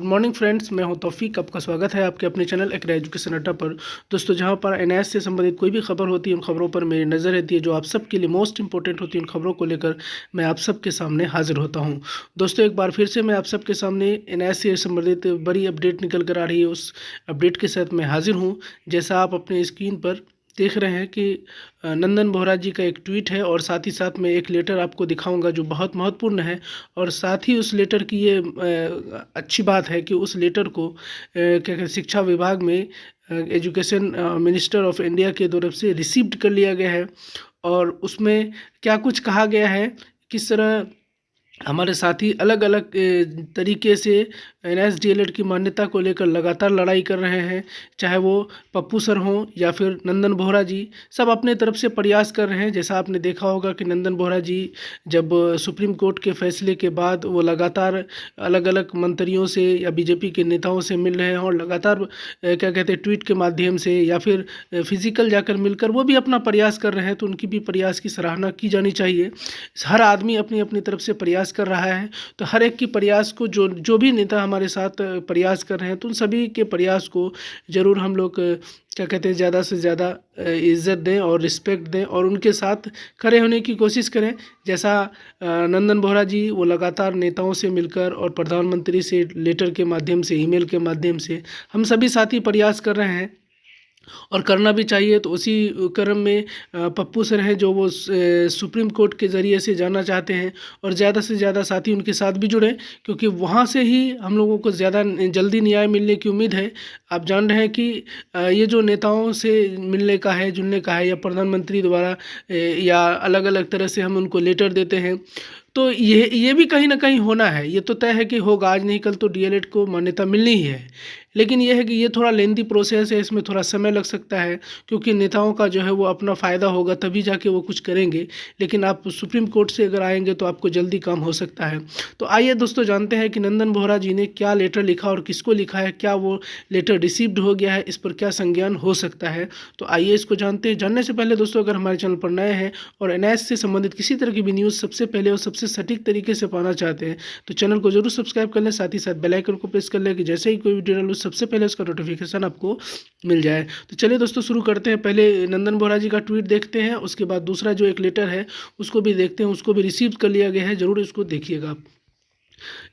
Good morning friends, मैं हूं तौफीक। आपका स्वागत है आपके अपने चैनल एक एजुकेशन अड्डा पर। दोस्तों, जहां पर एनआईएस से संबंधित कोई भी खबर होती है उन खबरों पर मेरी नज़र रहती है, जो आप सबके लिए मोस्ट इंपॉर्टेंट होती है। उन खबरों को लेकर मैं आप सबके सामने हाजिर होता हूं। दोस्तों, एक बार फिर से मैं आप सबके सामने एनआईएस से संबंधित बड़ी अपडेट निकल कर आ रही है। उस अपडेट के साथ मैं हाजिर हूँ। जैसा आप अपने स्क्रीन पर देख रहे हैं कि नंदन बोहरा जी का एक ट्वीट है, और साथ ही साथ मैं एक लेटर आपको दिखाऊंगा जो बहुत महत्वपूर्ण है। और साथ ही उस लेटर की ये अच्छी बात है कि उस लेटर को क्या कहते हैं, शिक्षा विभाग में एजुकेशन मिनिस्टर ऑफ इंडिया के तरफ से रिसीव्ड कर लिया गया है। और उसमें क्या कुछ कहा गया है, किस तरह हमारे साथी अलग अलग तरीके से एनआईएस डीएलएड की मान्यता को लेकर लगातार लड़ाई कर रहे हैं। चाहे वो पप्पू सर हों या फिर नंदन बोहरा जी, सब अपने तरफ से प्रयास कर रहे हैं। जैसा आपने देखा होगा कि नंदन बोहरा जी जब सुप्रीम कोर्ट के फैसले के बाद वो लगातार अलग अलग मंत्रियों से या बीजेपी के नेताओं से मिल रहे हैं, और लगातार क्या कहते हैं, ट्वीट के माध्यम से या फिर फिजिकल जाकर मिलकर वो भी अपना प्रयास कर रहे हैं। तो उनकी भी प्रयास की सराहना की जानी चाहिए। हर आदमी अपनी अपनी तरफ से प्रयास कर रहा है, तो हर एक की प्रयास को जो जो भी नेता हमारे साथ प्रयास कर रहे हैं, तो उन सभी के प्रयास को ज़रूर हम लोग क्या कहते हैं, ज़्यादा से ज़्यादा इज़्ज़त दें और रिस्पेक्ट दें, और उनके साथ खड़े होने की कोशिश करें। जैसा नंदन बोहरा जी वो लगातार नेताओं से मिलकर और प्रधानमंत्री से लेटर के माध्यम से, ईमेल के माध्यम से हम सभी साथी प्रयास कर रहे हैं, और करना भी चाहिए। तो उसी क्रम में पप्पू सर हैं जो वो सुप्रीम कोर्ट के ज़रिए से जाना चाहते हैं, और ज़्यादा से ज़्यादा साथी उनके साथ भी जुड़ें, क्योंकि वहाँ से ही हम लोगों को ज़्यादा जल्दी न्याय मिलने की उम्मीद है। आप जान रहे हैं कि ये जो नेताओं से मिलने का है, जुड़ने का है, या प्रधानमंत्री द्वारा या अलग अलग तरह से हम उनको लेटर देते हैं, तो ये भी कहीं ना कहीं होना है। ये तो तय है कि होगा, आज नहीं कल तो डीएलएड को मान्यता मिलनी ही है। लेकिन यह है कि ये थोड़ा लेंदी प्रोसेस है, इसमें थोड़ा समय लग सकता है, क्योंकि नेताओं का जो है वो अपना फ़ायदा होगा तभी जाके वो कुछ करेंगे। लेकिन आप सुप्रीम कोर्ट से अगर आएंगे तो आपको जल्दी काम हो सकता है। तो आइए दोस्तों, जानते हैं कि नंदन बोहरा जी ने क्या लेटर लिखा और किसको लिखा है, क्या वो लेटर रिसीव्ड हो गया है, इस पर क्या संज्ञान हो सकता है। तो आइए इसको जानते हैं। जानने से पहले दोस्तों, अगर हमारे चैनल पर नए हैं और एनआईएस से संबंधित किसी तरह की भी न्यूज़ सबसे पहले और सबसे सटीक तरीके से पाना चाहते हैं, तो चैनल को जरूर सब्सक्राइब कर लें। साथ ही साथ बेल आइकन को प्रेस कर लें कि जैसे ही कोई वीडियो डालूं सबसे पहले उसका नोटिफिकेशन आपको मिल जाए। तो चलिए दोस्तों, शुरू करते हैं। पहले नंदन बोहरा जी का ट्वीट देखते हैं, उसके बाद दूसरा जो एक लेटर है उसको भी देखते हैं, उसको भी रिसीव कर लिया गया है। जरूर इसको देखिएगा आप।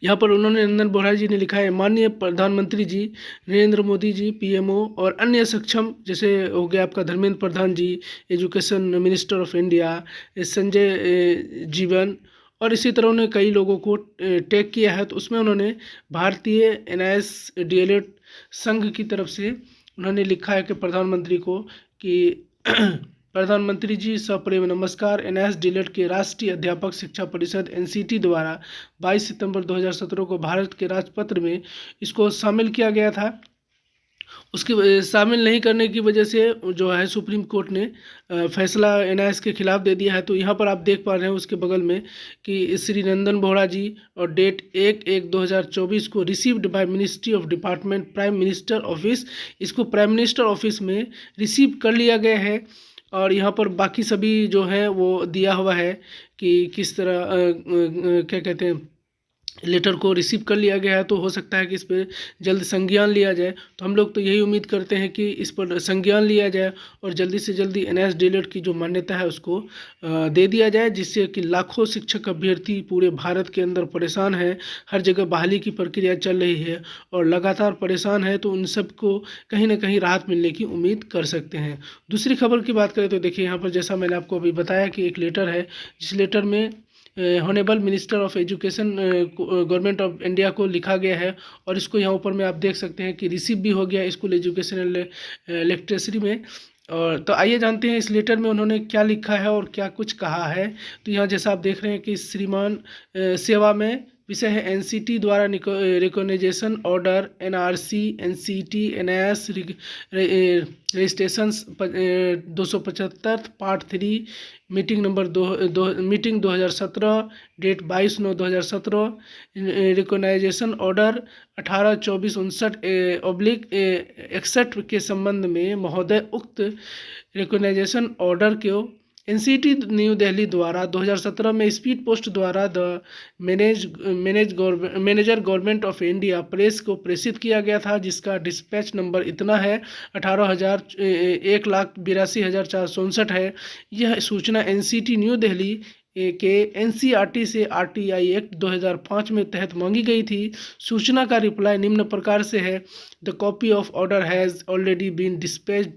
यहाँ पर उन्होंने, नंदन बोहरा जी ने लिखा है, माननीय प्रधानमंत्री जी नरेंद्र मोदी जी, पीएमओ और अन्य सक्षम, जैसे हो गया आपका Dharmendra Pradhan ji, education minister of India Sanjay Jeevan, और इसी तरह उन्होंने कई लोगों को टैग किया है। तो उसमें उन्होंने भारतीय एनआईएस डीएलएड संघ की तरफ से उन्होंने लिखा है कि प्रधानमंत्री को कि प्रधानमंत्री जी सप्रेम नमस्कार। एनआईएस डीएलएड के राष्ट्रीय अध्यापक शिक्षा परिषद एनसीटी द्वारा 22 सितंबर 2017 को भारत के राजपत्र में इसको शामिल किया गया था। उसकी शामिल नहीं करने की वजह से जो है सुप्रीम कोर्ट ने फैसला एनआईएस के खिलाफ दे दिया है। तो यहाँ पर आप देख पा रहे हैं उसके बगल में कि श्री नंदन बोहरा जी, और डेट 1/1/2024 को received by ministry of department prime minister office, इसको प्राइम मिनिस्टर ऑफिस में रिसीव कर लिया गया है। और यहाँ पर बाकी सभी जो है वो दिया हुआ है कि किस तरह क्या कहते हैं, लेटर को रिसीव कर लिया गया है। तो हो सकता है कि इस पर जल्द संज्ञान लिया जाए। तो हम लोग तो यही उम्मीद करते हैं कि इस पर संज्ञान लिया जाए और जल्दी से जल्दी एनआईएस डीएलएड की जो मान्यता है उसको दे दिया जाए, जिससे कि लाखों शिक्षक अभ्यर्थी पूरे भारत के अंदर परेशान हैं। हर जगह बहाली की प्रक्रिया चल रही है और लगातार परेशान है, तो उन सबको कहीं ना कहीं राहत मिलने की उम्मीद कर सकते हैं। दूसरी खबर की बात करें तो देखिए, यहाँ पर जैसा मैंने आपको अभी बताया कि एक लेटर है, जिस लेटर में honourable minister of education government of India को लिखा गया है। और इसको यहाँ ऊपर में आप देख सकते हैं कि रिसीव भी हो गया स्कूल एजुकेशन लिटरेसी में। और तो आइए जानते हैं इस लेटर में उन्होंने क्या लिखा है और क्या कुछ कहा है। तो यहाँ जैसा आप देख रहे हैं कि श्रीमान सेवा में विषय है एनसीटी द्वारा recognisation order, NRC, NCT, NIS registration 275 part 3 meeting number meeting 2017, date 22/9/2017, recognisation order 18/24/59/61 के संबंध में महोदय उक्त रिकॉग्नाइजेशन ऑर्डर को एनसीटी न्यू दिल्ली द्वारा 2017 में स्पीड पोस्ट द्वारा the manager government of India press को प्रेषित किया गया था, जिसका डिस्पैच नंबर इतना है 1,82,467 है। यह सूचना एनसीटी न्यू दिल्ली के एनसीईआरटी से आरटीआई एक्ट 2005 में तहत मांगी गई थी। सूचना का रिप्लाई निम्न प्रकार से है: the copy of order has already been dispatched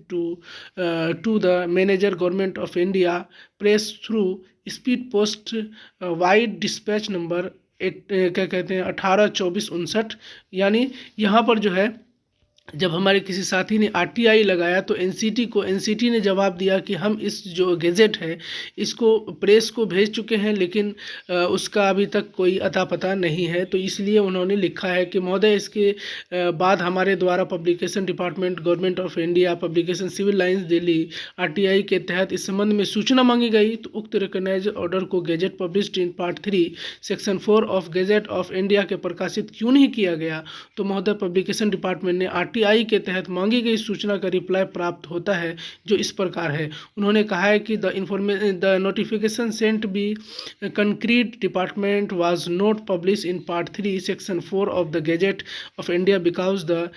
to the manager government of India press through speed post vide dispatch number क्या कहते हैं 182459। यानी यहाँ पर जो है जब हमारे किसी साथी ने आरटीआई लगाया तो एनसीटी ने जवाब दिया कि हम इस जो गैजेट है इसको प्रेस को भेज चुके हैं, लेकिन उसका अभी तक कोई अता पता नहीं है। तो इसलिए उन्होंने लिखा है कि महोदय, इसके बाद हमारे द्वारा publication department government of India publication civil lines Delhi RTI के तहत इस संबंध में सूचना मांगी गई। तो उक्त रिकॉग्नाइज ऑर्डर को gadget published in part 3 section 4 of gadget of India के प्रकाशित क्यों नहीं किया गया? तो महोदय, पब्लिकेशन डिपार्टमेंट ने आरटीआई के तहत मांगी गई सूचना का रिप्लाई प्राप्त होता है, जो इस प्रकार है। उन्होंने कहा है कि the notification sent be concrete department was not publish in part 3 section 4 of the gazette of India because the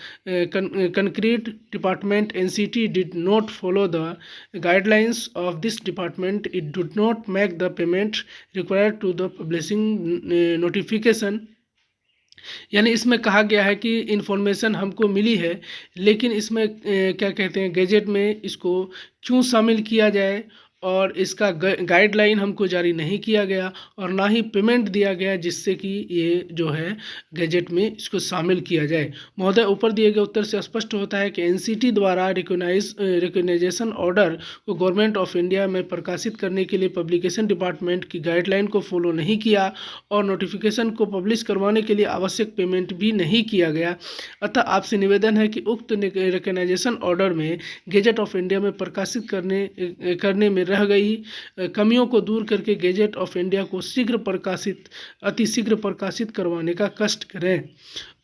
concrete department NCT did not follow the guidelines of this department. It did not make the payment required to the publishing notification. यानी इसमें कहा गया है कि information हमको मिली है, लेकिन इसमें क्या कहते हैं गैजेट में इसको क्यों शामिल किया जाए और इसका गाइडलाइन हमको जारी नहीं किया गया और ना ही पेमेंट दिया गया जिससे कि ये जो है गैजेट में इसको शामिल किया जाए। महोदय, ऊपर दिए गए उत्तर से स्पष्ट होता है कि एनसीटी द्वारा रिकॉग्नाइजेशन ऑर्डर को गवर्नमेंट ऑफ इंडिया में प्रकाशित करने के लिए पब्लिकेशन डिपार्टमेंट की गाइडलाइन को फॉलो नहीं किया और नोटिफिकेशन को पब्लिश करवाने के लिए आवश्यक पेमेंट भी नहीं किया गया। अतः आपसे निवेदन है कि उक्त रिकॉग्नाइजेशन ऑर्डर में गैजेट ऑफ इंडिया में प्रकाशित करने में रह गई कमियों को दूर करके गैजेट ऑफ इंडिया को अतिशीघ्र प्रकाशित करवाने का कष्ट करें।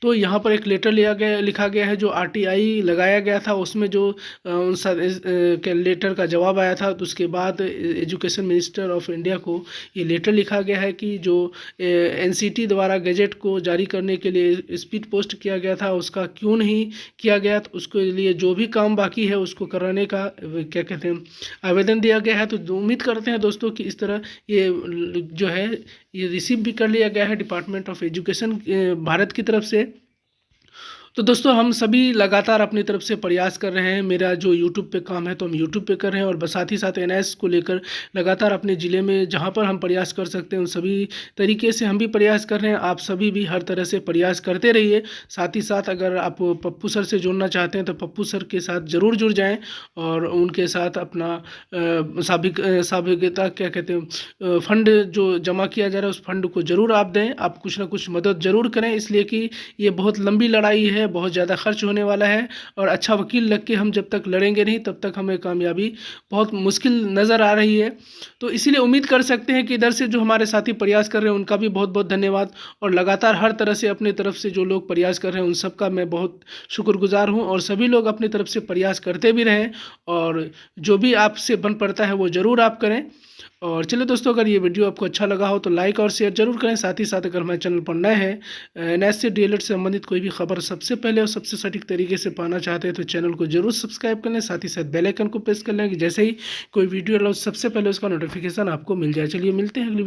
तो यहाँ पर एक लेटर लिखा गया है जो आरटीआई लगाया गया था, उसमें जो के लेटर का जवाब आया था। तो उसके बाद एजुकेशन मिनिस्टर ऑफ इंडिया को ये लेटर लिखा गया है कि जो एनसीटी द्वारा गैजेट को जारी करने के लिए स्पीड पोस्ट किया गया था उसका क्यों नहीं किया गया। तो उसके लिए जो भी काम बाकी है उसको कराने का क्या कहते हैं आवेदन दिया गया है। तो उम्मीद करते हैं दोस्तों कि इस तरह ये जो है ये रिसीव भी कर लिया गया है डिपार्टमेंट ऑफ एजुकेशन भारत की तरफ से। तो दोस्तों, हम सभी लगातार अपनी तरफ से प्रयास कर रहे हैं। मेरा जो यूट्यूब पे काम है तो हम यूट्यूब पे कर रहे हैं और साथ ही साथ एनआईएस को लेकर लगातार अपने ज़िले में जहाँ पर हम प्रयास कर सकते हैं उन सभी तरीके से हम भी प्रयास कर रहे हैं। आप सभी भी हर तरह से प्रयास करते रहिए। साथ ही साथ अगर आप पप्पू सर से जुड़ना चाहते हैं तो पप्पू सर के साथ ज़रूर जुड़ जाएँ और उनके साथ अपना साभिकता क्या कहते हैं फंड जो जमा किया जा रहा है उस फंड को ज़रूर आप दें। आप कुछ ना कुछ मदद ज़रूर करें, इसलिए कि ये बहुत लंबी लड़ाई है, बहुत ज़्यादा खर्च होने वाला है और अच्छा वकील लग के हम जब तक लड़ेंगे नहीं तब तक हमें कामयाबी बहुत मुश्किल नज़र आ रही है। तो इसीलिए उम्मीद कर सकते हैं कि इधर से जो हमारे साथी प्रयास कर रहे हैं उनका भी बहुत बहुत धन्यवाद और लगातार हर तरह से अपनी तरफ से जो लोग प्रयास कर रहे हैं उन सब का मैं बहुत शुक्रगुजार हूँ और सभी लोग अपनी तरफ से प्रयास करते भी रहें और जो भी आपसे बन पड़ता है वो ज़रूर आप करें। और चलिए दोस्तों, अगर ये वीडियो आपको अच्छा लगा हो तो लाइक और शेयर जरूर करें। साथ ही साथ अगर हमारे चैनल पर नए हैं एनआईएस से डीएलएड से संबंधित कोई भी खबर सबसे पहले और सबसे सटीक तरीके से पाना चाहते हैं तो चैनल को जरूर सब्सक्राइब कर लें। साथ ही साथ बेल आइकन को प्रेस कर लें कि जैसे ही कोई वीडियो सबसे पहले उसका नोटिफिकेशन आपको मिल जाए। चलिए मिलते हैं अगली